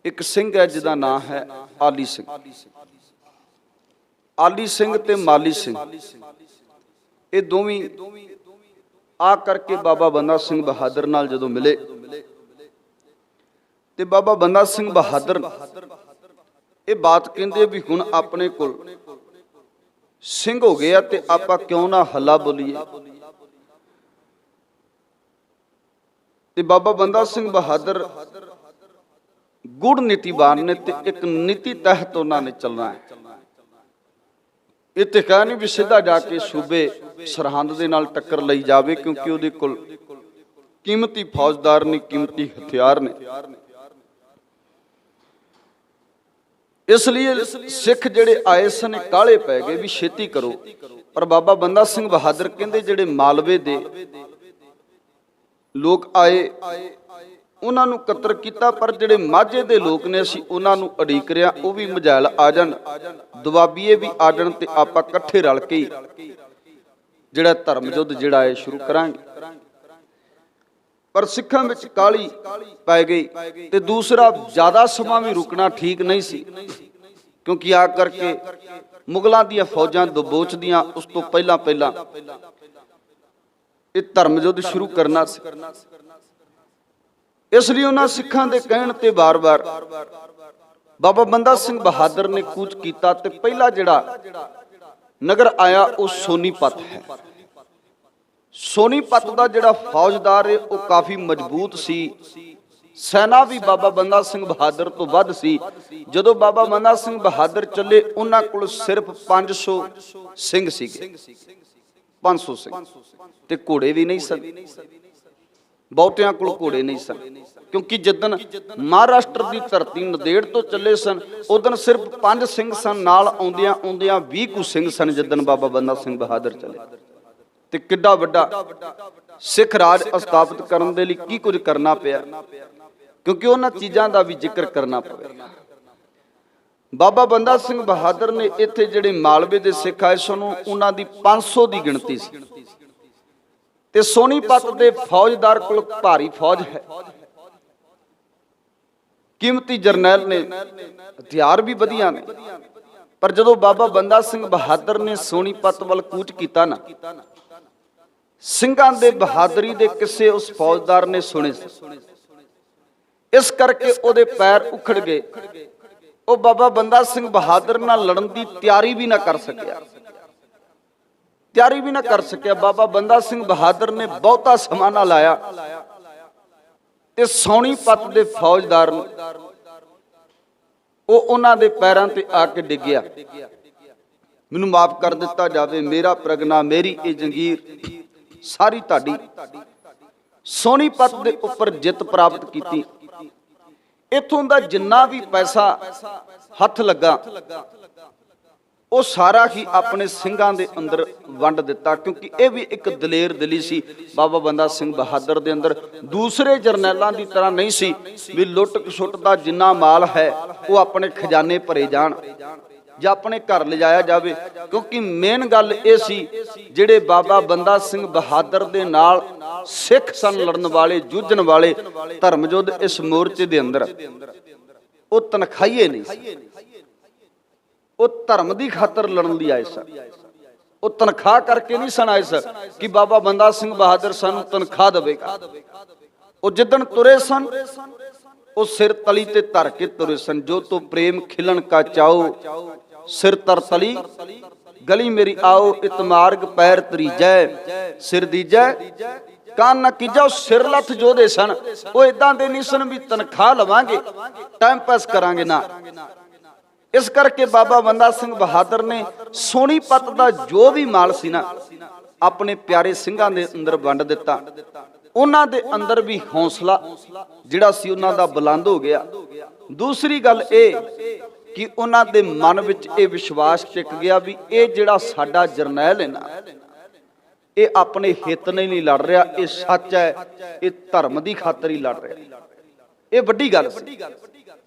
एक सिंह है जिहदा नाम है आली सिंह। आली सिंह ते माली सिंह ये दोवें आ करके बाबा बंदा सिंह बहादुर नाल जदों मिले ते बाबा बंदा सिंह बहादुर ये बात कहंदे भी हुण अपने कोल सिंह हो गया ते आपां क्यों ना हल्ला बोलीए। ते बाबा बंदा सिंह बहादुर गुड़ नीतिवान ने ते एक नीति तहत उन्होंने चलना है। ये तो कह नहीं भी सीधा जाके सूबे सरहंद दे नाल टक्कर लई जावे, क्योंकि उहदे कोल कीमती फौजदार ने, कीमती हथियार ने। इसलिए सिख जिहड़े आए सन काले पै गए भी छेती करो। पर बाबा बंदा सिंह बहादुर कहंदे जिहड़े मालवे दे लोग आए उन्होंने कतर किया, पर जिहड़े माझे दे लोग ने असीं उन्होंने अड़ीक रहे, वो भी मझैल आ जाण, दुआबीए भी आ जाण ते आपां इकट्ठे रल के जिहड़ा धर्म युद्ध जिहड़ा है शुरू करांगे। पर सिखां विच काली पै गई ते दूसरा ज्यादा समा भी रुकना ठीक नहीं सी, क्योंकि आ करके मुगलों दी फौजां दबोच दियां उस तो पहला पहला ये धर्म युद्ध शुरू करना सी। इसलिए उन्होंने सिखां दे कहण ते बार बार बाबा बंदा सिंह बहादुर ने कूच किया ते पहला जिहड़ा नगर आया वो सोनीपत है। सोनीपत का जिहड़ा फौजदार है वो काफी मजबूत सी, सेना भी बाबा बंदा सिंह बहादुर तो वध सी। जदों बाबा बंदा सिंह बहादुर चले उन्हां कोल सिर्फ 500 सिंह सीगे, 500 सिंह ते घोड़े भी नहीं सन, बहुतियां कोल घोड़े नहीं सन, क्योंकि जिदन महाराष्ट्र की धरती नदेड़ तो चले सन उदन सिर्फ 5 सिंह सन, नाल आउंदियां आउंदियां 20 कुछ सिंह सन जिदन बाबा बंदा सिंह बहादुर चले। ते किड्डा वड्डा सिख राज स्थापित करने दे लई की कुछ करना पिया, क्योंकि उन्हां चीज़ां दा भी जिक्र करना पवेगा। बाबा बंदा सिंह बहादुर ने इत्थे जिहड़े मालवे दे सिख आए सन उन्हां दी 500 की गिणती सी ते सोनीपत दे फौजदार कोल भारी फौज है, कीमती जरनैल ने, हथियार भी वधिया ने। पर जदों बाबा बंदा सिंह बहादुर ने सोनीपत वल कूच किया ना, सिंघां दे बहादुरी दे किस्से उस फौजदार ने सुने, इस करके उहदे पैर उखड़ गए। वो बाबा बंदा सिंह बहादुर नाल लड़न की तैयारी भी ना कर सकिया, तैयारी भी ना कर सकिया। बाबा बंदा सिंह बहादुर ने बहुता समा ना लाया ते सोनीपत दे फौजदार वो उन्हां दे पैरां ते आके डिग्या। मैनू माफ कर दिता जावे, मेरा प्रगना, मेरी ये जंगीर सारी ताड़ी। सोनीपत दे उपर जित प्राप्त की। इथों दा जिन्ना भी पैसा हथ लगा वो सारा ही अपने सिंघां दे अंदर वंड दिता, क्योंकि यह भी एक दलेर दिली सी बाबा बंदा सिंह बहादुर दे अंदर। दूसरे जरनैलों की तरह नहीं सी भी लुट खसुट का जिन्ना माल है वो अपने खजाने भरे जान या अपने घर ले जाया जावे, क्योंकि मेन गल ये सी जिहड़े बाबा बंदा सिंह बहादुर दे नाल सिख सन लड़न वाले, जूझण वाले धर्म युद्ध इस मोर्चे दे अंदर वो तनखाईए नहीं, वो धर्म की खातर लड़न लई आए सन। वो तनख्वाह करके नहीं सन आए सन कि बाबा बंदा सिंह बहादुर सानू तनख्वाह देवेगा। वो जिदन तुरे सन वो सिर तली ते धर के तुरे सन। जो तो प्रेम खिलन का चाओ सिर तर तली, गली मेरी आओ इतमार्ग पैर तरीजै, सिर दीजै कान ना कीजा। सिर लथ जो दे सन वो इदां दे नहीं सन भी तनख्वाह लवांगे टाइम पास करांगे ना। इस करके बाबा बंदा सिंह बहादुर ने सोनीपत का जो भी माल सी ना अपने प्यारे सिंघां दे अंदर वंड दिता। उन्हां दे अंदर भी हौसला जिहड़ा सी उन्हां दा बुलंद हो गया। दूसरी गल ये कि उन्हां दे मन विच ये विश्वास टिक गया भी ये जिहड़ा साडा जरनैल है ना ये अपने हित नहीं लड़ रहा, ये सच है, ये धर्म की खातर ही लड़ रहा। ये वड्डी गल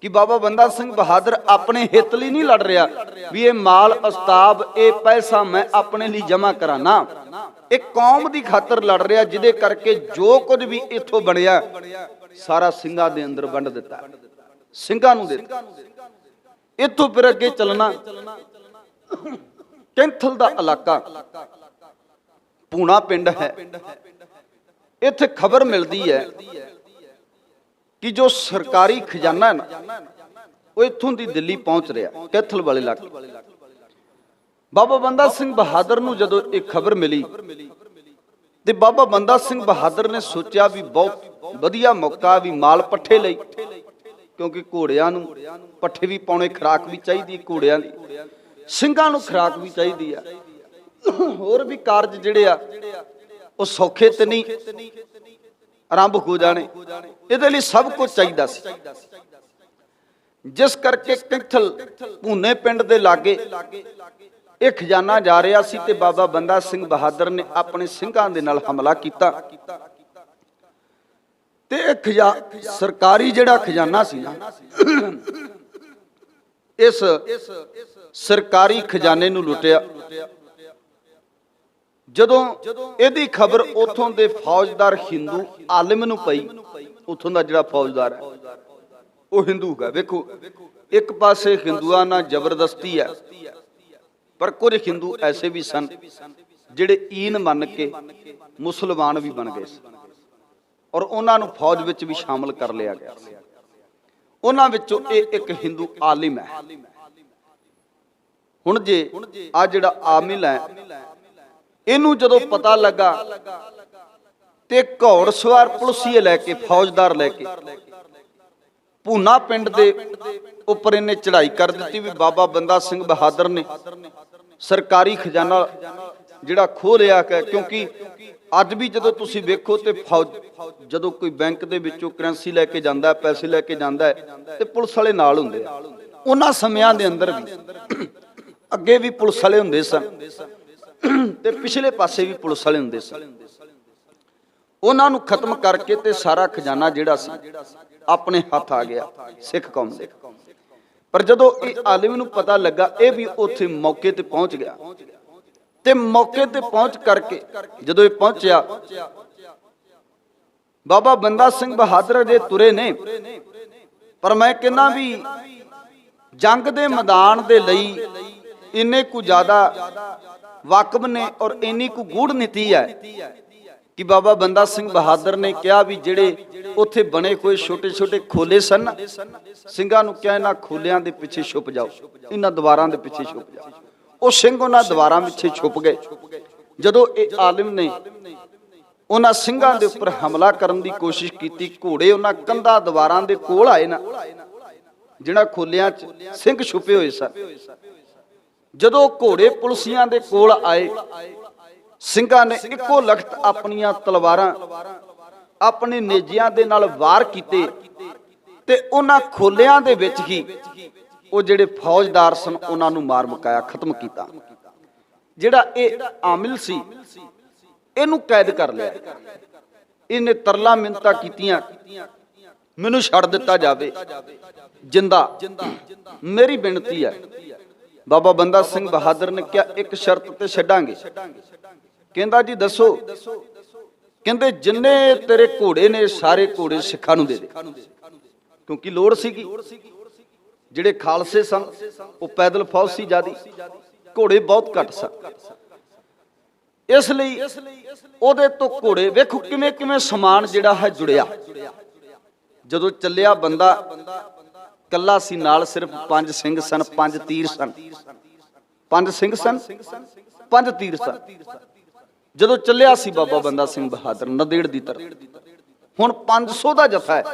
कि बाबा बंदा सिंह बहादुर अपने हित लिए नहीं लड़ रहा भी ये माल अस्ताब ये पैसा मैं अपने लिए जमा कराना, एक कौम की खातर लड़ रहा जिदे करके जो कुछ भी इथों बनया सारा सिंघां दे अंदर वंड दिता। ਸਿੰਘਾਂ ਨੂੰ ਦੇ ਦਿੱਤੇ। ਇੱਥੋਂ ਫਿਰ ਅੱਗੇ ਚੱਲਣਾ, ਕੈਂਥਲ ਦਾ ਇਲਾਕਾ ਪੂਣਾ ਪਿੰਡ ਹੈ। ਇੱਥੇ ਖਬਰ ਮਿਲਦੀ ਹੈ ਕਿ ਜੋ ਸਰਕਾਰੀ ਖਜ਼ਾਨਾ ਹੈ ਨਾ, ਉਹ ਇੱਥੋਂ ਦੀ ਦਿੱਲੀ ਪਹੁੰਚ ਰਿਹਾ, ਕੈਂਥਲ ਵਾਲੇ ਇਲਾਕੇ। ਬਾਬਾ ਬੰਦਾ ਸਿੰਘ ਬਹਾਦਰ ਨੂੰ ਜਦੋਂ ਇਹ ਖਬਰ ਮਿਲੀ ਤੇ ਬਾਬਾ ਬੰਦਾ ਸਿੰਘ ਬਹਾਦਰ ਨੇ ਸੋਚਿਆ ਵੀ ਬਹੁਤ ਵਧੀਆ ਮੌਕਾ ਵੀ ਮਾਲ ਪੱਠੇ ਲਈ, ਕਿਉਂਕਿ ਘੋੜਿਆਂ ਨੂੰ ਪੱਠੇ ਵੀ ਪਾਉਣੇ, ਖੁਰਾਕ ਵੀ ਚਾਹੀਦੀ ਘੋੜਿਆਂ ਦੀ, ਸਿੰਘਾਂ ਨੂੰ ਖੁਰਾਕ ਵੀ ਚਾਹੀਦੀ ਆ, ਹੋਰ ਵੀ ਕਾਰਜ ਜਿਹੜੇ ਆ ਉਹ ਸੌਖੇ ਤੇ ਨਹੀਂ ਆਰੰਭ ਹੋ ਜਾਣੇ, ਇਹਦੇ ਲਈ ਸਭ ਕੁਝ ਚਾਹੀਦਾ ਸੀ। ਜਿਸ ਕਰਕੇ ਕੈਂਥਲ ਭੂਨੇ ਪਿੰਡ ਦੇ ਲਾਗੇ ਇਹ ਖਜ਼ਾਨਾ ਜਾ ਰਿਹਾ ਸੀ ਤੇ ਬਾਬਾ ਬੰਦਾ ਸਿੰਘ ਬਹਾਦਰ ਨੇ ਆਪਣੇ ਸਿੰਘਾਂ ਦੇ ਨਾਲ ਹਮਲਾ ਕੀਤਾ ਤੇ ਇਹ ਸਰਕਾਰੀ ਜਿਹੜਾ ਖਜ਼ਾਨਾ ਸੀ ਨਾ, ਇਸ ਸਰਕਾਰੀ ਖਜ਼ਾਨੇ ਨੂੰ ਲੁੱਟਿਆ। ਜਦੋਂ ਇਹਦੀ ਖਬਰ ਉਥੋਂ ਦੇ ਫੌਜਦਾਰ ਹਿੰਦੂ ਆਲਿਮ ਨੂੰ ਪਈ, ਉਥੋਂ ਦਾ ਜਿਹੜਾ ਫੌਜਦਾਰ ਹੈ ਉਹ ਹਿੰਦੂ ਹੈ। ਵੇਖੋ, ਇੱਕ ਪਾਸੇ ਹਿੰਦੂਆਂ ਨਾਲ ਜ਼ਬਰਦਸਤੀ ਹੈ, ਪਰ ਕੁਝ ਹਿੰਦੂ ਐਸੇ ਵੀ ਸਨ ਜਿਹੜੇ ਈਨ ਮੰਨ ਕੇ ਮੁਸਲਮਾਨ ਵੀ ਬਣ ਗਏ ਸੀ ਔਰ ਉਹਨਾਂ ਨੂੰ ਫੌਜ ਵਿੱਚ ਵੀ ਸ਼ਾਮਲ ਕਰ ਲਿਆ ਗਿਆ। ਉਹਨਾਂ ਵਿੱਚੋਂ ਇਹ ਇੱਕ ਹਿੰਦੂ ਆਲਿਮ ਹੈ। ਹੁਣ ਜੇ ਆ ਜਿਹੜਾ ਆਮਿਲ ਹੈ, ਇਹਨੂੰ ਜਦੋਂ ਪਤਾ ਲੱਗਾ ਤੇ ਘੋੜਸਵਾਰ ਪੁਲਿਸੀਏ ਲੈ ਕੇ, ਫੌਜਦਾਰ ਲੈ ਕੇ ਭੂਨਾ ਪਿੰਡ ਦੇ ਉੱਪਰ ਇਹਨੇ ਚੜ੍ਹਾਈ ਕਰ ਦਿੱਤੀ ਵੀ ਬਾਬਾ ਬੰਦਾ ਸਿੰਘ ਬਹਾਦਰ ਨੇ ਸਰਕਾਰੀ ਖਜ਼ਾਨਾ ਜਿਹੜਾ ਖੋਹ ਲਿਆ। ਕਿਉਂਕਿ ਅੱਜ ਵੀ ਜਦੋਂ ਤੁਸੀਂ ਵੇਖੋ ਤੇ ਫੌਜ ਜਦੋਂ ਕੋਈ ਬੈਂਕ ਦੇ ਵਿੱਚੋਂ ਕਰੰਸੀ ਲੈ ਕੇ ਜਾਂਦਾ, ਪੈਸੇ ਲੈ ਕੇ ਜਾਂਦਾ ਹੈ ਤੇ ਪੁਲਿਸ ਵਾਲੇ ਨਾਲ ਹੁੰਦੇ ਆ। ਉਹਨਾਂ ਸਮਿਆਂ ਦੇ ਅੰਦਰ ਵੀ ਅੱਗੇ ਵੀ ਪੁਲਿਸ ਵਾਲੇ ਹੁੰਦੇ ਸਨ ਤੇ ਪਿਛਲੇ ਪਾਸੇ ਵੀ ਪੁਲਿਸ ਵਾਲੇ ਹੁੰਦੇ ਸਨ। ਉਹਨਾਂ ਨੂੰ ਖਤਮ ਕਰਕੇ ਤੇ ਸਾਰਾ ਖਜ਼ਾਨਾ ਜਿਹੜਾ ਸੀ ਆਪਣੇ ਹੱਥ ਆ ਗਿਆ ਸਿੱਖ ਕੌਮ ਦੇ। ਪਰ ਜਦੋਂ ਇਹ ਆਲਿਮ ਨੂੰ ਪਤਾ ਲੱਗਾ, ਇਹ ਵੀ ਉੱਥੇ ਮੌਕੇ ਤੇ ਪਹੁੰਚ ਗਿਆ ਤੇ ਮੌਕੇ ਤੇ ਪਹੁੰਚ ਕਰਕੇ ਜਦੋਂ ਇਹ ਪਹੁੰਚਿਆ, ਬਾਬਾ ਬੰਦਾ ਸਿੰਘ ਬਹਾਦਰ ਜੇ ਤੁਰੇ ਨੇ, ਪਰ ਮੈਂ ਕਹਿੰਦਾ ਵੀ ਜੰਗ ਦੇ ਮੈਦਾਨ ਦੇ ਲਈ ਇੰਨੇ ਕੁ ਜ਼ਿਆਦਾ ਵਾਕਬ ਨੇ ਔਰ ਇੰਨੀ ਕੁ ਗੂੜ ਨੀਤੀ ਹੈ ਕਿ ਬਾਬਾ ਬੰਦਾ ਸਿੰਘ ਬਹਾਦਰ ਨੇ ਕਿਹਾ ਵੀ ਜਿਹੜੇ ਉੱਥੇ ਬਣੇ ਹੋਏ ਛੋਟੇ ਛੋਟੇ ਖੋਲੇ ਸਨ, ਸਿੰਘਾਂ ਨੂੰ ਕਿਹਾ ਇਹਨਾਂ ਖੋਲਿਆਂ ਦੇ ਪਿੱਛੇ ਛੁਪ ਜਾਓ, ਇਹਨਾਂ ਦੀਵਾਰਾਂ ਦੇ ਪਿੱਛੇ ਛੁਪ ਜਾਓ। ਉਹ ਸਿੰਘ ਉਹਨਾਂ ਦੀਵਾਰਾਂ ਪਿੱਛੇ ਛੁਪ ਗਏ। ਜਦੋਂ ਇਹ ਆਲਿਮ ਨੇ ਉਹਨਾਂ ਸਿੰਘਾਂ ਦੇ ਉੱਪਰ ਹਮਲਾ ਕਰਨ ਦੀ ਕੋਸ਼ਿਸ਼ ਕੀਤੀ, ਘੋੜੇ ਉਹਨਾਂ ਕੰਧਾਂ ਦੀਵਾਰਾਂ ਦੇ ਕੋਲ ਆਏ ਨਾ, ਜਿਹੜਾ ਖੋਲਿਆਂ 'ਚ ਸਿੰਘ ਛੁਪੇ ਹੋਏ ਸਨ। ਜਦੋਂ ਘੋੜੇ ਪੁਲਿਸੀਆਂ ਦੇ ਕੋਲ ਆਏ, ਸਿੰਘਾਂ ਨੇ ਇੱਕੋ ਲਖਤ ਆਪਣੀਆਂ ਤਲਵਾਰਾਂ ਆਪਣੇ ਨੇਜਿਆਂ ਦੇ ਨਾਲ ਵਾਰ ਕੀਤੇ ਤੇ ਉਹਨਾਂ ਖੋਲਿਆਂ ਦੇ ਵਿੱਚ ਹੀ ਉਹ ਜਿਹੜੇ ਫੌਜਦਾਰ ਸਨ ਉਹਨਾਂ ਨੂੰ ਮਾਰ ਮੁਕਾਇਆ, ਖਤਮ ਕੀਤਾ। ਜਿਹੜਾ ਇਹ ਆਮਿਲ ਸੀ ਇਹਨੂੰ ਕੈਦ ਕਰ ਲਿਆ। ਇਹਨੇ ਤਰਲਾ ਮਿੰਨਤਾਂ ਕੀਤੀਆਂ, ਮੈਨੂੰ ਛੱਡ ਦਿੱਤਾ ਜਾਵੇ ਜਿੰਦਾ, ਮੇਰੀ ਬੇਨਤੀ ਹੈ। ਬਾਬਾ ਬੰਦਾ ਸਿੰਘ ਬਹਾਦਰ ਨੇ ਕਿਹਾ ਇੱਕ ਸ਼ਰਤ ਤੇ ਛੱਡਾਂਗੇ। ਕਹਿੰਦਾ ਜੀ ਦੱਸੋ? ਕਹਿੰਦੇ ਜਿੰਨੇ ਤੇਰੇ ਘੋੜੇ ਨੇ ਸਾਰੇ ਘੋੜੇ ਸਿੱਖਾਂ ਨੂੰ ਦੇ ਦੇ, ਕਿਉਂਕਿ ਲੋੜ ਸੀਗੀ। ਜਿਹੜੇ ਖਾਲਸੇ ਸਨ ਉਹ ਪੈਦਲ ਫੌਜ ਸੀ ਜਿਆਦੀ, ਘੋੜੇ ਬਹੁਤ ਘੱਟ ਸਨ। ਇਸ ਲਈ ਉਹਦੇ ਤੋਂ ਘੋੜੇ ਵੇਖੋ ਕਿਵੇਂ ਕਿਵੇਂ ਸਮਾਨ ਜਿਹੜਾ ਹੈ ਜੁੜਿਆ। ਜਦੋਂ ਚੱਲਿਆ ਬੰਦਾ ਕੱਲਾ ਸੀ, ਨਾਲ ਸਿਰਫ 5 ਸਿੰਘ ਸਨ, 5 ਤੀਰ ਸਨ, 5 ਸਿੰਘ ਸਨ, 5 ਤੀਰ ਸਨ। ਜਦੋਂ ਚੱਲਿਆ ਸੀ ਬਾਬਾ ਬੰਦਾ ਸਿੰਘ ਬਹਾਦਰ ਨੰਦੇੜ ਦੀ ਤਰਫ, ਹੁਣ 500 ਦਾ ਜਥਾ ਹੈ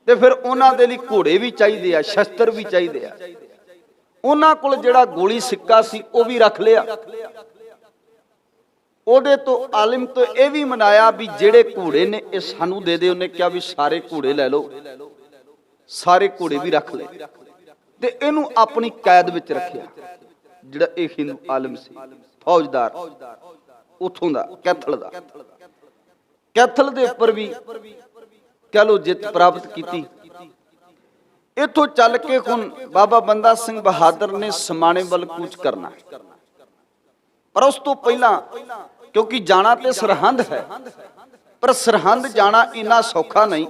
ਤੇ ਫਿਰ ਉਹਨਾਂ ਦੇ ਲਈ ਘੋੜੇ ਵੀ ਚਾਹੀਦੇ ਆ, ਸ਼ਸਤਰ ਵੀ ਚਾਹੀਦੇ ਆ। ਉਹਨਾਂ ਕੋਲ ਜਿਹੜਾ ਗੋਲੀ ਸਿੱਕਾ ਸੀ ਉਹ ਵੀ ਰੱਖ ਲਿਆ। ਉਹਦੇ ਤੋਂ ਆਲਿਮ ਤੋਂ ਇਹ ਵੀ ਮਨਾਇਆ ਵੀ ਜਿਹੜੇ ਘੋੜੇ ਨੇ ਇਹ ਸਾਨੂੰ ਦੇ ਦੇ। ਉਹਨੇ ਕਿਹਾ ਵੀ ਸਾਰੇ ਘੋੜੇ ਲੈ ਲਓ, ਸਾਰੇ ਘੋੜੇ ਵੀ ਰੱਖ ਲਏ ਤੇ ਇਹਨੂੰ ਆਪਣੀ ਕੈਦ ਵਿੱਚ ਰੱਖਿਆ। ਜਿਹੜਾ ਇਹ ਹਿੰਦੂ ਆਲਿਮ ਸੀ, ਫੌਜਦਾਰ ਉਥੋਂ ਦਾ, ਕੈਥਲ ਦਾ, ਕੈਥਲ ਦੇ ਉੱਪਰ ਵੀ ਕਹ ਲੋ ਜਿੱਤ ਪ੍ਰਾਪਤ ਕੀਤੀ। ਇਥੋਂ ਚੱਲ ਕੇ ਹੁਣ ਬਾਬਾ ਬੰਦਾ ਸਿੰਘ ਬਹਾਦਰ ਨੇ ਸਮਾਣੇ ਵੱਲ ਕੂਚ ਕਰਨਾ, ਪਰ ਉਸ ਤੋਂ ਪਹਿਲਾਂ ਕਿਉਂਕਿ ਜਾਣਾ ਤੇ ਸਰਹੰਦ ਹੈ, ਪਰ ਸਰਹੰਦ ਜਾਣਾ ਇੰਨਾ ਸੌਖਾ ਨਹੀਂ।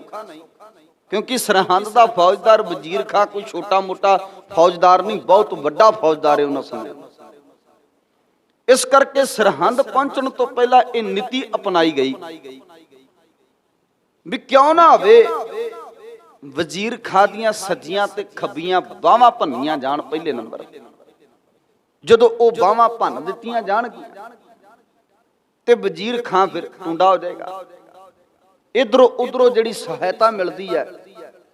क्योंकि सरहंद का फौजदार वजीर खां कोई छोटा मोटा फौजदार नहीं, बहुत बड़ा फौजदार है उन्होंने समय। इस करके सरहंद पहुंचने तो पहला यह नीति अपनाई गई भी क्यों ना होवे वजीर खां दियां सज्जियां ते खब्बियां बाहां भन्नियां जाण। पहले नंबर जदों वो बाहां भन्न दित्तियां जाणगियां ते वजीर खां फिर टुंडा हो जाएगा। इधरों उधरों जिहड़ी सहायता मिलती है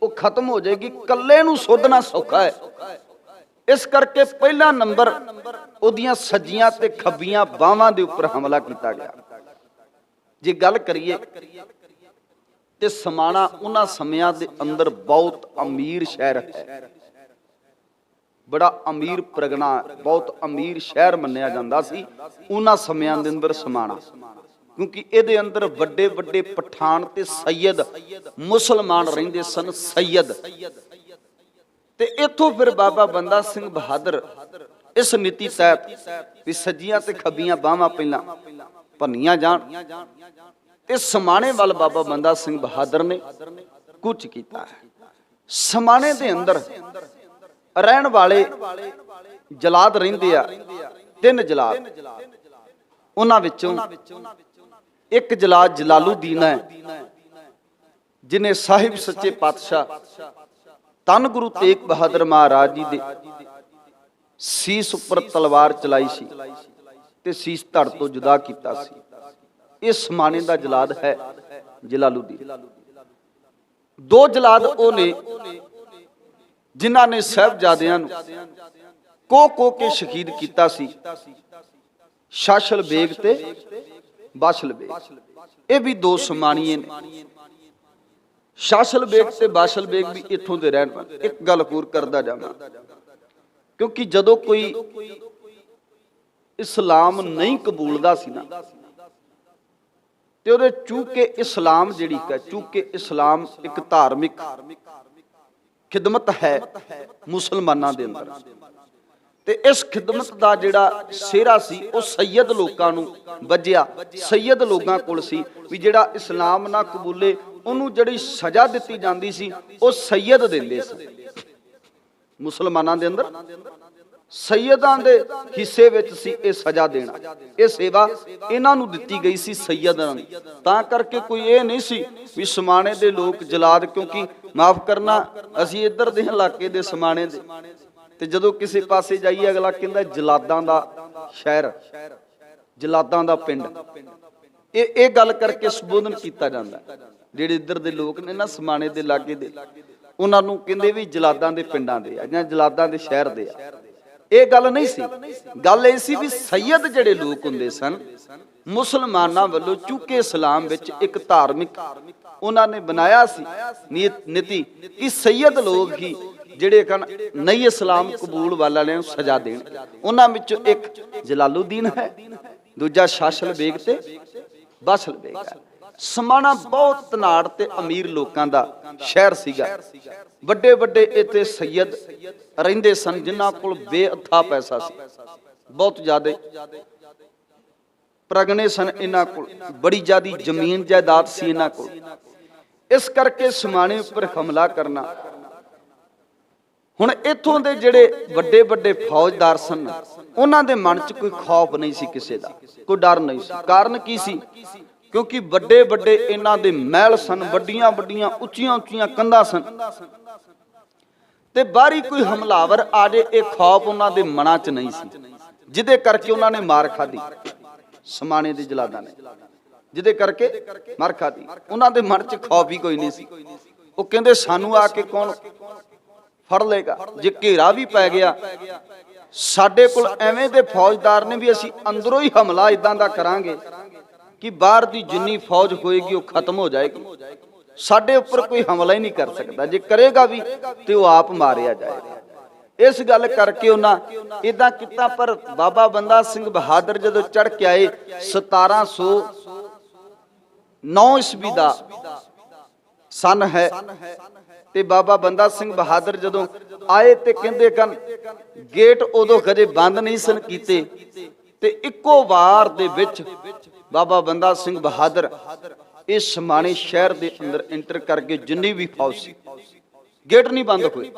वो खत्म हो जाएगी। कल्ले नूं सोधना सौखा है। इस करके पहला नंबर उहदियां सज्जियां ते खब्बियां बाहां दे उपर हमला किया गया। जे गल करिए ते समाणा उन्हां समयां दे अंदर बहुत अमीर शहर है, बड़ा अमीर परगना, बहुत अमीर शहर मन्निया जांदा सी उन्हां समयां दे अंदर समाणा। क्योंकि ये अंदर वड्डे वड्डे पठान ते सैयद मुसलमान रहिंदे सन। सैयद ते इथों फिर बाबा बंदा सिंह बहादुर इस नीति तहत भी सज्जियां ते खब्बियां बाहां पहला भन्नियां जाण ते समाणे वाल बाबा बंदा सिंह बहादुर ने कूच कीता है। समाणे दे अंदर रहन वाले जलाद रहिंदे आ, 3 जलाद। उन्हां विचों एक जलाद जलालुद्दीन है जिन्हें साहिब सच्चे पातशाह धन गुरु तेग बहादुर महाराज जी दे सीस उपर तलवार चलाई सी ते सीस धड़ तो जुदा कीता सी। इस समाने दा जलाद है जलालुद्दीन। 2 जलाद वो ने जिन्हां ने साहिबजादियां नूं को के शहीद कीता सी। शाशल बेग ते बाशल बेग, ये भी 2 समाणीए ने। शाशल बेग ते बाशल बेग भी इत्थों दे रहन वाले। एक गल होर करदा जावां, क्योंकि जदों कोई इस्लाम नहीं कबूलदा सी ना ते उहदे चूंकि इस्लाम जिहड़ी है, चूंकि इस्लाम एक धार्मिक खिदमत है मुसलमानां दे अंदर, ते इस खिदमत दा जिहड़ा सेहरा सी वो सैयद लोकां नूं वज्जिया। सैयद लोगां कोल सी भी जिहड़ा इस्लाम ना कबूले उहनूं जिहड़ी सज़ा दित्ती जांदी सी वो सैयद दिंदे सी। मुसलमानां दे अंदर सैयदां दे हिस्से विच सी ये सज़ा देना, ये सेवा इन्हां नूं दित्ती गई सी सैयदां नूं। तां करके कोई ये नहीं सी भी समाणे दे लोक जलाद, क्योंकि माफ करना असीं इधर दे इलाके दे समाणे दे ते जदों किसी पासे जाइए अगला कहंदा जलादां दा शहर, जलादां दा पिंड। ये गल करके संबोधन किया जाता है। जिहड़े इधर दे लोग ने ना समाणे दे लागे दे उन्हां नूं कहंदे भी जलादां दे पिंडां दे आ जां जलादां दे शहर दे आ। ये गल नहीं सी। गल ये सी भी सैयद जिहड़े लोग हुंदे सन मुसलमानां वल्लों चूंकि इस्लाम विच एक धार्मिक उन्हां ने बनाया सी नीति कि सैयद लोग ही जिहड़े कन नहीं इस्लाम कबूल वाले सजा देण। उन्हां विचों एक जलालुद्दीन है, दूजा शाशल बेग ते बाशल बेग है। समाणा बहुत धनाड़ ते अमीर लोकां दा शहर सीगा। वड्डे वड्डे इत्थे सैयद रहिंदे सन जिन्हां कोल बेअथा पैसा सी, बहुत ज्यादा प्रगने सन इन्हां कोल, बड़ी ज्यादा जमीन जायदाद सी इन्हां कोल। इस करके समाणे उपर हमला करना। हुण इत्थों दे जिहड़े वड्डे वड्डे फौजदार सन उन्हां दे मन च कोई खौफ नहीं सी, किसी दा कोई डर नहीं सी। कारण की सी? क्योंकि वड्डे वड्डे इन्हां दे महल सन, वड्डियां वड्डियां उच्चियां उच्चियां कंधां सन ते बाहरी कोई हमलावर आ जाए ये खौफ उन्हां दे मनां च नहीं सी, जिहदे करके उन्हां ने मार खाधी। समाणे दे जलादां ने जिहदे करके मार खाधी। उन्हां दे मन च खौफ ही कोई नहीं सी। वो कहंदे सानू आके कौन फड़ लेगा, जे घेरा भी पै गया साडे कोल एवें दे फौजदार ने भी असीं अंदरों ही हमला इदां दा करांगे कि बाहर दी जिन्नी फौज होएगी वो खत्म हो जाएगी, साडे उपर कोई हमला ही नहीं कर सकता, जे करेगा भी तो वो आप मारिया जाएगा। इस गल करके उन्हां इदां कीता। पर बाबा बंदा सिंह बहादुर जदों चढ़ के आए 1709 ईस्वी दा सन है ते बाबा बंदा सिंह बहादुर जदों आए ते कहंदे कन गेट उदों कदे बंद नहीं सन कीते ते इक्को वार दे विच बाबा बंदा सिंह बहादुर ਇਹ ਸਮਾਣੇ ਸ਼ਹਿਰ ਦੇ ਅੰਦਰ ਐਂਟਰ ਕਰਕੇ ਜਿੰਨੀ ਵੀ ਫੌਜ ਸੀ, ਗੇਟ ਨਹੀਂ ਬੰਦ ਹੋਏ।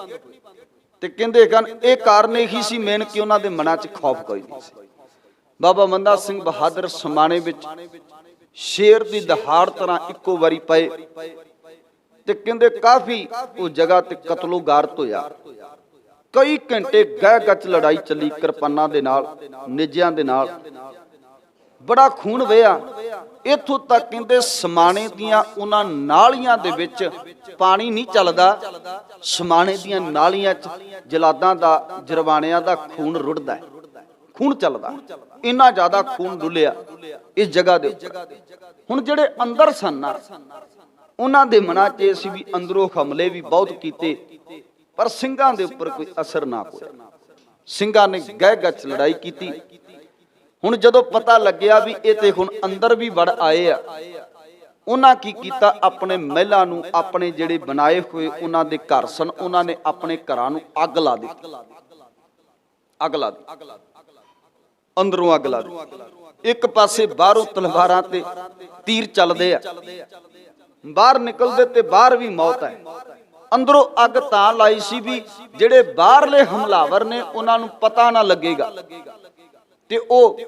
ਤੇ ਕਹਿੰਦੇ ਹਨ ਇਹ ਕਾਰਨ ਇਹੀ ਸੀ ਮੇਨ ਕਿ ਉਹਨਾਂ ਦੇ ਮਨਾਂ 'ਚ ਖੌਫ ਕੋਈ ਨਹੀਂ ਸੀ। ਬਾਬਾ ਬੰਦਾ ਸਿੰਘ ਬਹਾਦਰ ਸਮਾਣੇ ਵਿੱਚ ਸ਼ੇਰ ਦੀ ਦਹਾੜ ਤਰ੍ਹਾਂ ਇੱਕੋ ਵਾਰੀ ਪਏ ਤੇ ਕਹਿੰਦੇ ਕਾਫੀ ਉਹ ਜਗ੍ਹਾ ਤੇ ਕਤਲੋ ਗਾਰਤ ਹੋਇਆ। ਕਈ ਘੰਟੇ ਗਹਿ ਗੱਚ ਲੜਾਈ ਚੱਲੀ, ਕਿਰਪਾਨਾਂ ਦੇ ਨਾਲ, ਨੇਜਿਆਂ ਦੇ ਨਾਲ, ਬੜਾ ਖੂਨ ਵਹਿਆ। ਇੱਥੋਂ ਤੱਕ ਕਹਿੰਦੇ ਸਮਾਣੇ ਦੀਆਂ ਉਹਨਾਂ ਨਾਲੀਆਂ ਦੇ ਵਿੱਚ ਪਾਣੀ ਨਹੀਂ ਚੱਲਦਾ, ਸਮਾਣੇ ਦੀਆਂ ਨਾਲੀਆਂ 'ਚ ਜਲਾਦਾਂ ਦਾ, ਜਰਵਾਣਿਆਂ ਦਾ ਖੂਨ ਰੁੜਦਾ, ਖੂਨ ਚੱਲਦਾ। ਇੰਨਾ ਜ਼ਿਆਦਾ ਖੂਨ ਡੁੱਲਿਆ ਇਸ ਜਗ੍ਹਾ ਦੇ ਉੱਪਰ। ਹੁਣ ਜਿਹੜੇ ਅੰਦਰ ਸਨ ਨਾ, ਉਹਨਾਂ ਦੇ ਮਨਾਂ 'ਚ ਸੀ ਵੀ ਅੰਦਰੋਂ ਹਮਲੇ ਵੀ ਬਹੁਤ ਕੀਤੇ, ਪਰ ਸਿੰਘਾਂ ਦੇ ਉੱਪਰ ਕੋਈ ਅਸਰ ਨਾ ਹੋਇਆ। ਸਿੰਘਾਂ ਨੇ ਗਹਿ ਗੱਚ ਲੜਾਈ ਕੀਤੀ। ਹੁਣ ਜਦੋਂ ਪਤਾ ਲੱਗਿਆ ਵੀ ਇਹ ਤੇ ਹੁਣ ਅੰਦਰ ਵੀ ਵੜ ਆਏ ਆ, ਉਹਨਾਂ ਕੀ ਕੀਤਾ, ਆਪਣੇ ਮਹਿਲਾਂ ਨੂੰ, ਆਪਣੇ ਜਿਹੜੇ ਬਣਾਏ ਹੋਏ ਉਹਨਾਂ ਦੇ ਘਰ ਸਨ, ਉਹਨਾਂ ਨੇ ਆਪਣੇ ਘਰਾਂ ਨੂੰ ਅੱਗ ਲਾ ਦਿੱਤੀ। ਅੱਗ ਲਾ ਦਿੱਤੀ, ਅੰਦਰੋਂ ਅੱਗ ਲਾ ਦਿੱਤੀ। ਇੱਕ ਪਾਸੇ ਬਾਹਰੋਂ ਤਲਵਾਰਾਂ ਤੇ ਤੀਰ ਚੱਲਦੇ ਆ, ਬਾਹਰ ਨਿਕਲਦੇ ਤੇ ਬਾਹਰ ਵੀ ਮੌਤ ਹੈ। ਅੰਦਰੋਂ ਅੱਗ ਤਾਂ ਲਾਈ ਸੀ ਵੀ ਜਿਹੜੇ ਬਾਹਰਲੇ ਹਮਲਾਵਰ ਨੇ ਉਹਨਾਂ ਨੂੰ ਪਤਾ ਨਾ ਲੱਗੇਗਾ ਤੇ ਉਹ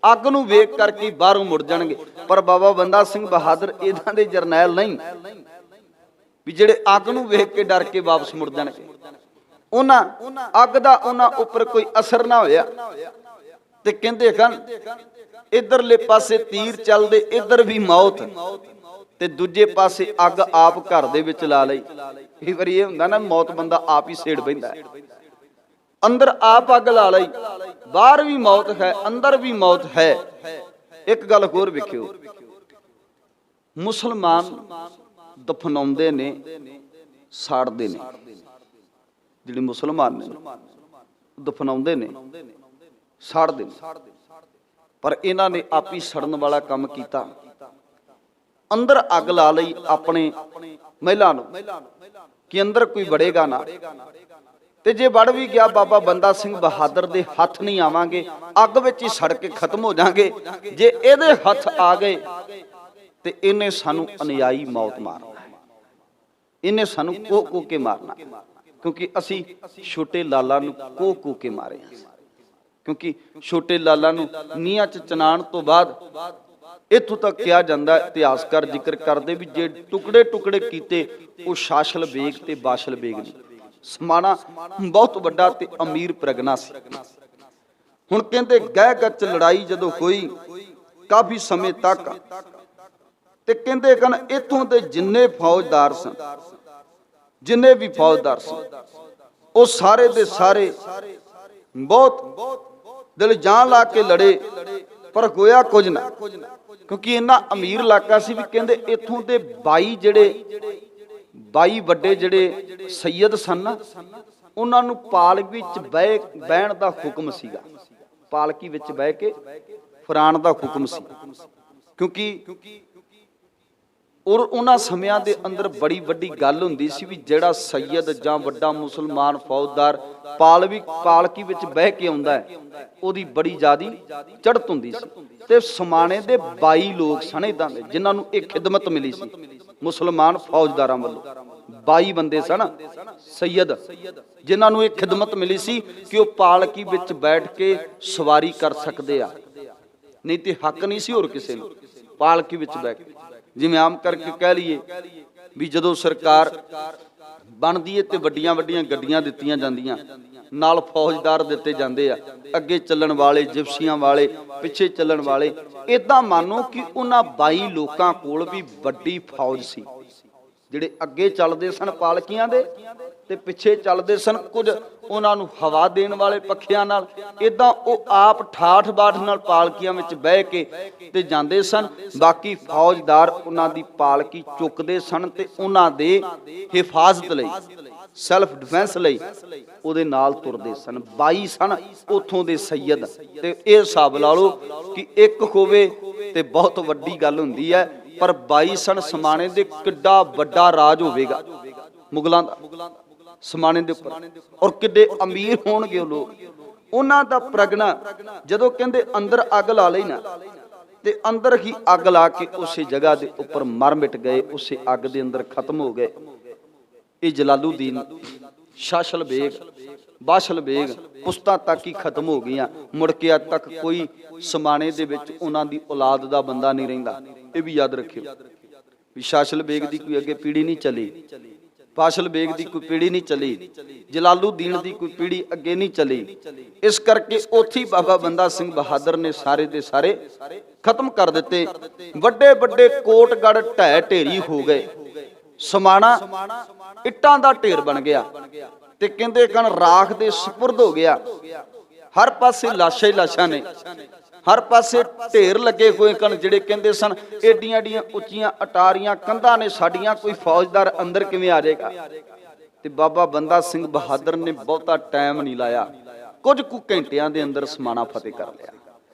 ਅੱਗ ਨੂੰ ਵੇਖ ਕਰਕੇ ਬਾਹਰੋਂ ਮੁੜ ਜਾਣਗੇ। ਪਰ ਬਾਬਾ ਬੰਦਾ ਸਿੰਘ ਬਹਾਦਰ ਇਹਨਾਂ ਦੇ ਜਰਨੈਲ ਨਹੀਂ ਵੀ ਜਿਹੜੇ ਅੱਗ ਨੂੰ ਵੇਖ ਕੇ ਡਰ ਕੇ ਵਾਪਸ ਮੁੜ ਜਾਣਗੇ। ਉਹਨਾਂ ਅੱਗ ਦਾ ਉਹਨਾਂ ਉੱਪਰ ਕੋਈ ਅਸਰ ਨਾ ਹੋਇਆ। ਤੇ ਕਹਿੰਦੇ ਹਨ ਇਧਰਲੇ ਪਾਸੇ ਤੀਰ ਚੱਲਦੇ, ਇਧਰ ਵੀ ਮੌਤ, ਤੇ ਦੂਜੇ ਪਾਸੇ ਅੱਗ ਆਪ ਘਰ ਦੇ ਵਿੱਚ ਲਾ ਲਈ। ਕਈ ਵਾਰੀ ਇਹ ਹੁੰਦਾ ਨਾ, ਮੌਤ ਬੰਦਾ ਆਪ ਹੀ ਸੇੜ ਬੈਂਦਾ। ਅੰਦਰ ਆਪ ਅੱਗ ਲਾ ਲਈ, ਬਾਹਰ ਵੀ ਮੌਤ ਹੈ, ਅੰਦਰ ਵੀ ਮੌਤ ਹੈ। ਇੱਕ ਗੱਲ ਹੋਰ ਵੇਖਿਓ, ਮੁਸਲਮਾਨ ਦਫਨਾਉਂਦੇ ਨੇ, ਸਾੜਦੇ ਨੇ। ਜਿਹੜੇ ਮੁਸਲਮਾਨ ਨੇ ਦਫਨਾਉਂਦੇ ਨੇ, ਸਾੜਦੇ ਨੇ, ਪਰ ਇਹਨਾਂ ਨੇ ਆਪ ਹੀ ਸੜਨ ਵਾਲਾ ਕੰਮ ਕੀਤਾ। ਅੰਦਰ ਅੱਗ ਲਾ ਲਈ ਆਪਣੇ ਮਹਿਲਾਂ ਨੂੰ ਕਿ ਅੰਦਰ ਕੋਈ ਵੜੇਗਾ ਨਾ, ਤੇ ਜੇ ਵੜ ਵੀ ਗਿਆ ਬਾਬਾ ਬੰਦਾ ਸਿੰਘ ਬਹਾਦਰ ਦੇ ਹੱਥ ਨਹੀਂ ਆਵਾਂਗੇ, ਅੱਗ ਵਿੱਚ ਹੀ ਸੜ ਕੇ ਖਤਮ ਹੋ ਜਾਾਂਗੇ। ਜੇ ਇਹਦੇ ਹੱਥ ਆ ਗਏ ਤੇ ਇਹਨੇ ਸਾਨੂੰ ਅਨਿਆਈ ਮੌਤ ਮਾਰਨਾ, ਇਹਨੇ ਸਾਨੂੰ ਕੋਹ ਕੇ ਮਾਰਨਾ। ਕਿਉਂਕਿ ਅਸੀਂ ਛੋਟੇ ਲਾਲਾ ਨੂੰ ਕੋਹ ਕੇ ਮਾਰੇ, ਕਿਉਂਕਿ ਛੋਟੇ ਲਾਲਾ ਨੂੰ ਨੀਹਾਂ 'ਚ ਚਨਾਣ ਤੋਂ ਬਾਅਦ ਇੱਥੋਂ ਤੱਕ ਕਿਹਾ ਜਾਂਦਾ, ਇਤਿਹਾਸਕਾਰ ਜ਼ਿਕਰ ਕਰਦੇ ਵੀ ਜੇ ਟੁਕੜੇ ਟੁਕੜੇ ਕੀਤੇ ਉਹ ਸ਼ਾਸਲ ਬੇਗ ਤੇ ਬਾਸ਼ਲ ਬੇਗ ਨੇ। ਸਮਾਣਾ ਬਹੁਤ ਵੱਡਾ ਤੇ ਅਮੀਰ ਪ੍ਰਗਨਾ ਸੀ। ਹੁਣ ਕਹਿੰਦੇ ਗਹਿ ਗੱਚ ਲੜਾਈ ਜਦੋਂ ਹੋਈ ਕਾਫੀ ਸਮੇਂ ਤੱਕ, ਤੇ ਕਹਿੰਦੇ ਕਨ ਇੱਥੋਂ ਦੇ ਜਿੰਨੇ ਫੌਜਦਾਰ ਸਨ, ਜਿੰਨੇ ਵੀ ਫੌਜਦਾਰ ਸਨ, ਉਹ ਸਾਰੇ ਦੇ ਸਾਰੇ ਬਹੁਤ ਦਿਲ ਜਾਨ ਲਾ ਕੇ ਲੜੇ, ਪਰ ਹੋਇਆ ਕੁਝ ਨਾ। ਕਿਉਂਕਿ ਇੰਨਾ ਅਮੀਰ ਇਲਾਕਾ ਸੀ ਵੀ ਕਹਿੰਦੇ ਇੱਥੋਂ ਦੇ 22 ਵੱਡੇ ਜਿਹੜੇ ਸੈਯਦ ਸਨ ਨਾ, ਉਹਨਾਂ ਨੂੰ ਪਾਲਕੀ ਵਿੱਚ ਬਹਿਣ ਦਾ ਹੁਕਮ ਸੀਗਾ। ਪਾਲਕੀ ਵਿੱਚ ਬਹਿ ਕੇ ਫਰਾਨ ਦਾ ਹੁਕਮ ਸੀ। ਕਿਉਂਕਿ ਔਰ ਉਹਨਾਂ ਸਮਿਆਂ ਦੇ ਅੰਦਰ ਬੜੀ ਵੱਡੀ ਗੱਲ ਹੁੰਦੀ ਸੀ ਵੀ ਜਿਹੜਾ ਸੈਯਦ ਜਾਂ ਵੱਡਾ ਮੁਸਲਮਾਨ ਫੌਜਦਾਰ ਪਾਲਕੀ ਵਿੱਚ ਬਹਿ ਕੇ ਆਉਂਦਾ ਹੈ, ਉਹਦੀ ਬੜੀ ਜ਼ਿਆਦੀ ਚੜ੍ਹਤ ਹੁੰਦੀ ਸੀ। ਤੇ ਸਮਾਣੇ ਦੇ 22 ਲੋਕ ਸਨ ਇਦਾਂ ਦੇ ਜਿਨ੍ਹਾਂ ਨੂੰ ਇਹ ਖਿਦਮਤ ਮਿਲੀ ਸੀ ਮੁਸਲਮਾਨ ਫੌਜਦਾਰਾਂ ਵੱਲੋਂ। 22 ਬੰਦੇ ਸਨ ਸੈਯਦ ਜਿਨ੍ਹਾਂ ਨੂੰ ਇਹ ਖਿਦਮਤ ਮਿਲੀ ਸੀ ਕਿ ਉਹ ਪਾਲਕੀ ਵਿੱਚ ਬੈਠ ਕੇ ਸਵਾਰੀ ਕਰ ਸਕਦੇ ਆ, ਨਹੀਂ ਤੇ ਹੱਕ ਨਹੀਂ ਸੀ ਹੋਰ ਕਿਸੇ ਨੂੰ ਪਾਲਕੀ ਵਿੱਚ ਬੈਠ ਕੇ। ਜਿਵੇਂ ਆਮ ਕਰਕੇ ਕਹਿ ਲਈਏ ਵੀ ਜਦੋਂ ਸਰਕਾਰ ਬਣਦੀ ਹੈ ਤੇ ਵੱਡੀਆਂ ਵੱਡੀਆਂ ਗੱਡੀਆਂ ਦਿੱਤੀਆਂ ਜਾਂਦੀਆਂ, ਨਾਲ ਫੌਜਦਾਰ ਦਿੱਤੇ ਜਾਂਦੇ ਆ, ਅੱਗੇ ਚੱਲਣ ਵਾਲੇ, ਜਿਪਸੀਆਂ ਵਾਲੇ, ਪਿੱਛੇ ਚੱਲਣ ਵਾਲੇ। ਇਦਾਂ ਮੰਨੋ ਕਿ ਉਹਨਾਂ 22 ਲੋਕਾਂ ਕੋਲ ਵੀ ਵੱਡੀ ਫੌਜ ਸੀ, ਜਿਹੜੇ ਅੱਗੇ ਚੱਲਦੇ ਸਨ ਪਾਲਕੀਆਂ ਦੇ ਤੇ ਪਿੱਛੇ ਚੱਲਦੇ ਸਨ ਕੁਝ ਉਹਨਾਂ ਨੂੰ ਹਵਾ ਦੇਣ ਵਾਲੇ ਪੱਖਿਆਂ ਨਾਲ। ਇਦਾਂ ਉਹ ਆਪ ਠਾਠ ਬਾਠ ਨਾਲ ਪਾਲਕੀਆਂ ਵਿੱਚ ਬਹਿ ਕੇ ਤੇ ਜਾਂਦੇ ਸਨ। ਬਾਕੀ ਫੌਜਦਾਰ ਉਹਨਾਂ ਦੀ ਪਾਲਕੀ ਚੁੱਕਦੇ ਸਨ ਤੇ ਉਹਨਾਂ ਦੇ ਹਿਫਾਜ਼ਤ ਲਈ, ਸੈਲਫ ਡਿਫੈਂਸ ਲਈ ਉਹਦੇ ਨਾਲ ਤੁਰਦੇ ਸਨ। 22 ਸਨ ਉੱਥੋਂ ਦੇ ਸੈਯਦ। ਤੇ ਇਹ ਹਿਸਾਬ ਲਾ ਲਓ ਕਿ ਇੱਕ ਹੋਵੇ ਤੇ ਬਹੁਤ ਵੱਡੀ ਗੱਲ ਹੁੰਦੀ ਹੈ, ਪਰ 22 ਸਨ ਸਮਾਣੇ ਦੇ। ਕਿੱਡਾ ਵੱਡਾ ਰਾਜ ਹੋਵੇਗਾ ਮੁਗਲਾਂ ਦਾ ਸਮਾਣੇ ਦੇ ਉੱਪਰ, ਔਰ ਕਿੱਡੇ ਅਮੀਰ ਹੋਣਗੇ ਉਹ ਲੋਕ। ਉਹਨਾਂ ਦਾ ਪ੍ਰਗਨਾ ਜਦੋਂ ਕਹਿੰਦੇ ਅੰਦਰ ਅੱਗ ਲਾ ਲਈ ਨਾ, ਤੇ ਅੰਦਰ ਹੀ ਅੱਗ ਲਾ ਕੇ ਉਸੇ ਜਗ੍ਹਾ ਦੇ ਉੱਪਰ ਮਰ ਮਿਟ ਗਏ, ਉਸੇ ਅੱਗ ਦੇ ਅੰਦਰ ਖਤਮ ਹੋ ਗਏ। ਇਹ ਜਲਾਲੂਦੀਨ, ਸ਼ਾਸਲ ਬੇਗ, ਬਾਸ਼ਲ ਬੇਗ ਪੁਸਤਾਂ ਤੱਕ ਹੀ ਖਤਮ ਹੋ ਗਈਆਂ। ਮੁੜ ਕੇ ਅੱਜ ਤੱਕ ਕੋਈ ਸਮਾਣੇ ਦੇ ਵਿੱਚ ਉਹਨਾਂ ਦੀ ਔਲਾਦ ਦਾ ਬੰਦਾ ਨਹੀਂ ਰਹਿੰਦਾ। ਇਹ ਵੀ ਯਾਦ ਰੱਖਿਓ ਵੀ ਸ਼ਾਸਲ ਬੇਗ ਦੀ ਕੋਈ ਅੱਗੇ ਪੀੜ੍ਹੀ ਨਹੀਂ ਚੱਲੀ, ਬਾਸ਼ਲ ਬੇਗ ਦੀ ਕੋਈ ਪੀੜ੍ਹੀ ਨਹੀਂ ਚੱਲੀ, ਜਲਾਲੂਦੀਨ ਦੀ ਕੋਈ ਪੀੜ੍ਹੀ ਅੱਗੇ ਨਹੀਂ ਚੱਲੀ। ਇਸ ਕਰਕੇ ਉੱਥੇ ਬਾਬਾ ਬੰਦਾ ਸਿੰਘ ਬਹਾਦਰ ਨੇ ਸਾਰੇ ਦੇ ਸਾਰੇ ਖਤਮ ਕਰ ਦਿੱਤੇ। ਵੱਡੇ ਵੱਡੇ ਕੋਟਗੜ੍ਹ ਢਹਿ ਢੇਰੀ ਹੋ ਗਏ। ਸਮਾਣਾ ਇੱਟਾਂ ਦਾ ਢੇਰ ਬਣ ਗਿਆ ਤੇ ਕਹਿੰਦੇ ਕਣ ਰਾਖ ਦੇ ਸਪੁਰਦ ਹੋ ਗਿਆ। ਹਰ ਪਾਸੇ ਲਾਸ਼ਾਂ ਹੀ ਲਾਸ਼ਾਂ ਨੇ, ਹਰ ਪਾਸੇ ਢੇਰ ਲੱਗੇ ਹੋਏ ਕਣ। ਜਿਹੜੇ ਕਹਿੰਦੇ ਸਨ ਏਡੀਆਂ ਏਡੀਆਂ ਉੱਚੀਆਂ ਅਟਾਰੀਆਂ ਕੰਧਾਂ ਨੇ ਸਾਡੀਆਂ, ਕੋਈ ਫੌਜਦਾਰ ਅੰਦਰ ਕਿਵੇਂ ਆ ਜਾਏਗਾ। ਤੇ ਬਾਬਾ ਬੰਦਾ ਸਿੰਘ ਬਹਾਦਰ ਨੇ ਬਹੁਤਾ ਟਾਈਮ ਨਹੀਂ ਲਾਇਆ, ਕੁਝ ਕੁ ਘੰਟਿਆਂ ਦੇ ਅੰਦਰ ਸਮਾਣਾ ਫਤਿਹ ਕਰ ਲਿਆ।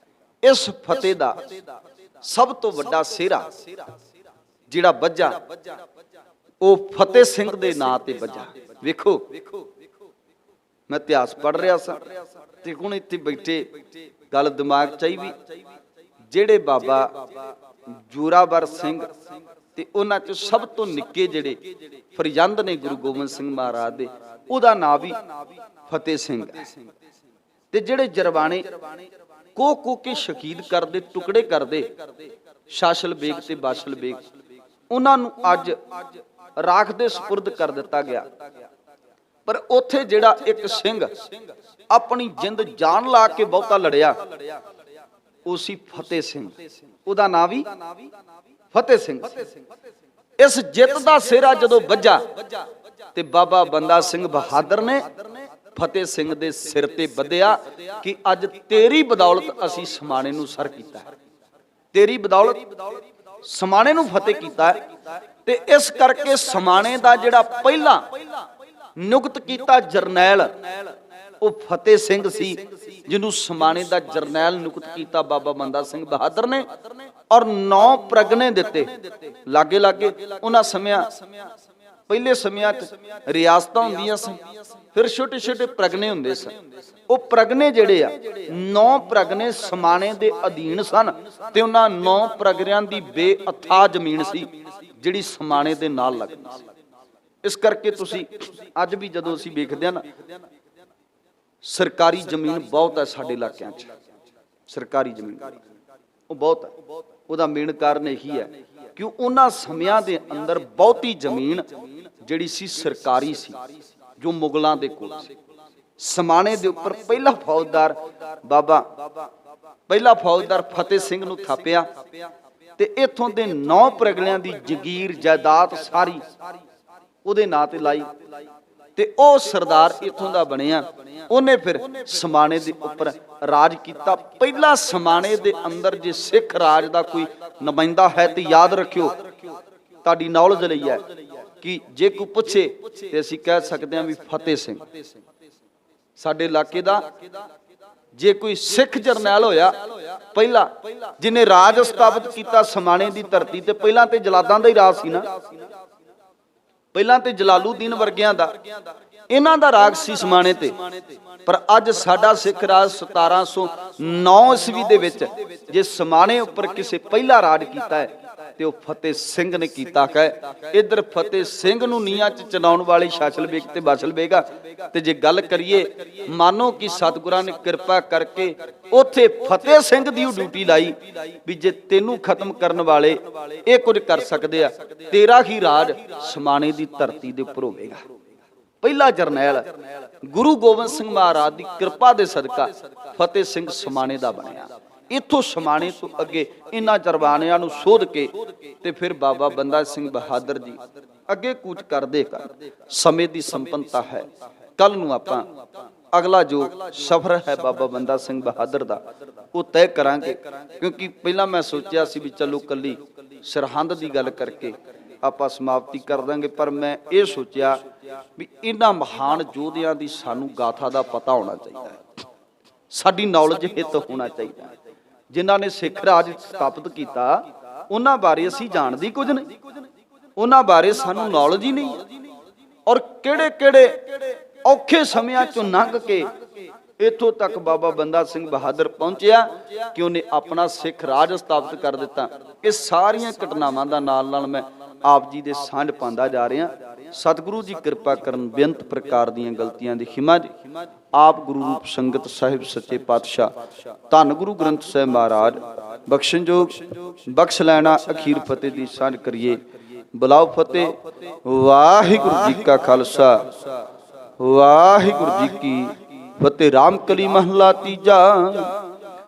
ਇਸ ਫਤਿਹ ਦਾ ਸਭ ਤੋਂ ਵੱਡਾ ਸਿਹਰਾ ਜਿਹੜਾ ਵੱਜਾ ਉਹ ਫਤਿਹ ਸਿੰਘ ਦੇ ਨਾਂ ਤੇ ਵੱਜਾ। ਵੇਖੋ, ਮੈਂ ਇਤਿਹਾਸ ਪੜ੍ਹ ਰਿਹਾ ਸਾਂ ਤੇ ਹੁਣ ਇੱਥੇ ਬੈਠੇ ਗੱਲ ਦਿਮਾਗ ਚ ਆਈ ਵੀ ਜਿਹੜੇ ਬਾਬਾ ਜੋਰਾਵਰ ਸਿੰਘ ਤੇ ਉਹਨਾਂ ਚ ਸਭ ਤੋਂ ਨਿੱਕੇ ਜਿਹੜੇ ਫਰਜ਼ੰਦ ਨੇ ਗੁਰੂ ਗੋਬਿੰਦ ਸਿੰਘ ਮਹਾਰਾਜ ਦੇ, ਉਹਦਾ ਨਾਂ ਵੀ ਫਤਿਹ ਸਿੰਘ ਹੈ। ਤੇ ਜਿਹੜੇ ਜਰਵਾਣੇ ਕੋ ਕੇ ਸ਼ਹੀਦ ਕਰਦੇ, ਟੁਕੜੇ ਕਰਦੇ, ਸ਼ਾਸਲ ਬੇਗ ਤੇ ਬਾਸ਼ਲ ਬੇਗ, ਉਹਨਾਂ ਨੂੰ ਅੱਜ ਰਾਖ ਦੇ ਸਪੁਰਦ ਕਰ ਦਿੱਤਾ ਗਿਆ। ਪਰ ਉੱਥੇ ਜਿਹੜਾ ਇੱਕ ਸਿੰਘ ਆਪਣੀ ਜਿੰਦ ਜਾਨ ਲਾ ਕੇ ਬਹੁਤਾ ਲੜਿਆ, ਉਹ ਸੀ ਫਤਿਹ ਸਿੰਘ। ਉਹਦਾ ਨਾਂ ਵੀ ਫਤਿਹ ਸਿੰਘ। ਇਸ ਜਿੱਤ ਦਾ ਸਿਹਰਾ ਜਦੋਂ ਵੱਜਾ ਤੇ ਬਾਬਾ ਬੰਦਾ ਸਿੰਘ ਬਹਾਦਰ ਨੇ ਫਤਿਹ ਸਿੰਘ ਦੇ ਸਿਰ ਤੇ ਬੱਧਿਆ ਕਿ ਅੱਜ ਤੇਰੀ ਬਦੌਲਤ ਅਸੀਂ ਸਮਾਣੇ ਨੂੰ ਸਰ ਕੀਤਾ, ਤੇਰੀ ਬਦੌਲਤ ਸਮਾਣੇ ਨੂੰ ਫਤਿਹ ਕੀਤਾ। ਤੇ ਇਸ ਕਰਕੇ ਸਮਾਣੇ ਦਾ ਜਿਹੜਾ ਪਹਿਲਾ ਨਿਯੁਕਤ ਕੀਤਾ ਜਰਨੈਲ ਉਹ ਫਤਿਹ ਸਿੰਘ ਸੀ, ਜਿਹਨੂੰ ਸਮਾਣੇ ਦਾ ਜਰਨੈਲ ਨਿਯੁਕਤ ਕੀਤਾ ਬਾਬਾ ਬੰਦਾ ਸਿੰਘ ਬਹਾਦਰ ਨੇ। ਔਰ 9 ਪ੍ਰਗਣੇ ਦਿੱਤੇ ਲਾਗੇ ਲਾਗੇ। ਉਹਨਾਂ ਸਮਿਆਂ, ਪਹਿਲੇ ਸਮਿਆਂ 'ਚ ਰਿਆਸਤਾਂ ਹੁੰਦੀਆਂ ਸਨ, ਫਿਰ ਛੋਟੇ ਛੋਟੇ ਪ੍ਰਗਣੇ ਹੁੰਦੇ ਸਨ। ਉਹ ਪ੍ਰਗਣੇ ਜਿਹੜੇ ਆ 9 ਪ੍ਰਗਣੇ ਸਮਾਣੇ ਦੇ ਅਧੀਨ ਸਨ ਤੇ ਉਹਨਾਂ 9 ਪ੍ਰਗਣਿਆਂ ਦੀ ਬੇਅਥਾਹ ਜ਼ਮੀਨ ਸੀ ਜਿਹੜੀ ਸਮਾਣੇ ਦੇ ਨਾਲ ਲੱਗਦੀ ਸੀ। ਇਸ ਕਰਕੇ ਤੁਸੀਂ ਅੱਜ ਵੀ ਜਦੋਂ ਅਸੀਂ ਵੇਖਦੇ ਹਾਂ ਨਾ, ਸਰਕਾਰੀ ਜ਼ਮੀਨ ਬਹੁਤ ਹੈ ਸਾਡੇ ਇਲਾਕਿਆਂ 'ਚ, ਸਰਕਾਰੀ ਜ਼ਮੀਨ ਉਹ ਬਹੁਤ ਹੈ। ਉਹਦਾ ਮੇਨ ਕਾਰਨ ਇਹੀ ਹੈ ਕਿ ਉਹਨਾਂ ਸਮਿਆਂ ਦੇ ਅੰਦਰ ਬਹੁਤੀ ਜ਼ਮੀਨ ਜਿਹੜੀ ਸੀ ਸਰਕਾਰੀ ਸੀ, ਜੋ ਮੁਗਲਾਂ ਦੇ ਕੋਲ ਸੀ। ਸਮਾਣੇ ਦੇ ਉੱਪਰ ਪਹਿਲਾ ਫੌਜਦਾਰ ਫਤਿਹ ਸਿੰਘ ਨੂੰ ਥਾਪਿਆ ਤੇ ਇਥੋਂ ਦੇ 9 ਪ੍ਰਗਲਿਆਂ ਦੀ ਜ਼ਗੀਰ ਜਾਇਦਾਦ ਸਾਰੀ ਉਹਦੇ ਨਾਂ ਤੇ ਲਾਈ ਤੇ ਉਹ ਸਰਦਾਰ ਇਥੋਂ ਦਾ ਬਣਿਆ। ਉਹਨੇ ਫਿਰ ਸਮਾਣੇ ਦੇ ਉੱਪਰ ਰਾਜ ਕੀਤਾ। ਪਹਿਲਾ ਸਮਾਣੇ ਦੇ ਅੰਦਰ ਜੇ ਸਿੱਖ ਰਾਜ ਦਾ ਕੋਈ ਨੁਮਾਇੰਦਾ ਹੈ ਤੇ ਯਾਦ ਰੱਖਿਓ, ਤੁਹਾਡੀ ਨੌਲੇਜ ਲਈ ਹੈ ਕਿ ਜੇ ਕੋਈ ਪੁੱਛੇ ਤੇ ਅਸੀਂ ਕਹਿ ਸਕਦੇ ਹਾਂ ਵੀ ਫਤਿਹ ਸਿੰਘ ਸਾਡੇ ਇਲਾਕੇ ਦਾ ਜੇ ਕੋਈ ਸਿੱਖ ਜਰਨੈਲ ਹੋਇਆ ਪਹਿਲਾ ਜਿਹਨੇ ਰਾਜ ਸਥਾਪਿਤ ਕੀਤਾ ਸਮਾਣੇ ਦੀ ਧਰਤੀ ਤੇ, ਪਹਿਲਾਂ ਤੇ ਜਲਾਦਾਂ ਦਾ ਹੀ ਰਾਜ ਸੀ ਨਾ, ਪਹਿਲਾਂ ਤੇ ਜਲਾਲੂਦੀਨ ਵਰਗਿਆਂ ਦਾ, ਇਹਨਾਂ ਦਾ ਰਾਜ ਸੀ ਸਮਾਣੇ ਤੇ। ਪਰ ਅੱਜ ਸਾਡਾ ਸਿੱਖ ਰਾਜ 1709 ਈਸਵੀ ਦੇ ਵਿੱਚ ਜੇ ਸਮਾਣੇ ਉੱਪਰ ਕਿਸੇ ਪਹਿਲਾ ਰਾਜ ਕੀਤਾ ਹੈ ਤੇ ਉਹ ਫਤਿਹ ਸਿੰਘ ਨੇ ਕੀਤਾ ਹੈ। ਇਧਰ ਫਤਿਹ ਸਿੰਘ ਨੂੰ ਨੀਹਾਂ 'ਚ ਚਨਾਉਣ ਵਾਲੇ ਸ਼ਾਸਲ ਬੇਗ ਤੇ ਬਾਸ਼ਲ ਬੇਗਾ। ਤੇ ਜੇ ਗੱਲ ਕਰੀਏ, ਮਾਨੋ ਕਿ ਸਤਿਗੁਰਾਂ ਨੇ ਕਿਰਪਾ ਕਰਕੇ ਉੱਥੇ ਫਤਿਹ ਸਿੰਘ ਦੀ ਡਿਊਟੀ ਲਾਈ ਵੀ ਜੇ ਤੈਨੂੰ ਖਤਮ ਕਰਨ ਵਾਲੇ ਇਹ ਕੁਝ ਕਰ ਸਕਦੇ ਆ, ਤੇਰਾ ਹੀ ਰਾਜ ਸਮਾਣੇ ਦੀ ਧਰਤੀ ਦੇ ਉੱਪਰ ਹੋਵੇਗਾ। ਪਹਿਲਾ ਜਰਨੈਲ ਗੁਰੂ ਗੋਬਿੰਦ ਸਿੰਘ ਮਹਾਰਾਜ ਦੀ ਕਿਰਪਾ ਦੇ ਸਦਕਾ ਫਤਿਹ ਸਿੰਘ ਸਮਾਣੇ ਦਾ ਬਣਿਆ। ਇਥੋਂ ਸਮਾਣੇ ਤੋਂ ਅੱਗੇ ਇਹਨਾਂ ਜਰਵਾਣਿਆਂ ਨੂੰ ਸੋਧ ਕੇ ਤੇ ਫਿਰ ਬਾਬਾ ਬੰਦਾ ਸਿੰਘ ਬਹਾਦਰ ਜੀ ਅੱਗੇ ਕੂਚ ਕਰਦੇ ਸਮੇਂ ਦੀ ਸੰਪੰਨਤਾ ਹੈ। ਕੱਲ ਨੂੰ ਆਪਾਂ ਅਗਲਾ ਜੋ ਸਫ਼ਰ ਹੈ ਬਾਬਾ ਬੰਦਾ ਸਿੰਘ ਬਹਾਦਰ ਦਾ ਉਹ ਤੈਅ ਕਰਾਂਗੇ, ਕਿਉਂਕਿ ਪਹਿਲਾਂ ਮੈਂ ਸੋਚਿਆ ਸੀ ਵੀ ਚਲੋ ਕੱਲੀ ਸਰਹੰਦ ਦੀ ਗੱਲ ਕਰਕੇ ਆਪਾਂ ਸਮਾਪਤੀ ਕਰ ਦਾਂਗੇ, ਪਰ ਮੈਂ ਇਹ ਸੋਚਿਆ ਵੀ ਇਹਨਾਂ ਮਹਾਨ ਯੋਧਿਆਂ ਦੀ ਸਾਨੂੰ ਗਾਥਾ ਦਾ ਪਤਾ ਹੋਣਾ ਚਾਹੀਦਾ ਹੈ, ਸਾਡੀ ਨੌਲੇਜ ਹਿੱਤ ਹੋਣਾ ਚਾਹੀਦਾ ਹੈ। ਜਿਨ੍ਹਾਂ ਨੇ ਸਿੱਖ ਰਾਜ ਸਥਾਪਿਤ ਕੀਤਾ ਉਹਨਾਂ ਬਾਰੇ ਅਸੀਂ ਜਾਣਦੇ ਕੁਝ ਨਹੀਂ, ਉਹਨਾਂ ਬਾਰੇ ਸਾਨੂੰ ਨੌਲੇਜ ਹੀ ਨਹੀਂ। ਔਰ ਕਿਹੜੇ ਕਿਹੜੇ ਔਖੇ ਸਮਿਆਂ ਚੋਂ ਲੰਘ ਕੇ इत्थों तक बाबा बंदा सिंह बहादुर पहुंचया कि उन्हें अपना सिख राज स्थापित कर दिता। ये सारिया घटनावां दा नाल मैं आप जी दे सांझ पांदा जा रहा। सतगुरु जी कृपा करन, बेअंत प्रकार दीयां गलतियां दी खिमा जी। आप गुरु रूप संगत साहिब सच्चे पातशाह धन गुरु ग्रंथ साहिब महाराज बख्शनजोग बख्श लैना अखीर फतेह दी सांझ करिए। बुलाओ फतेह। वाहिगुरु जी का खालसा वाहिगुरु जी की फतेह। राम कली महला तीजा।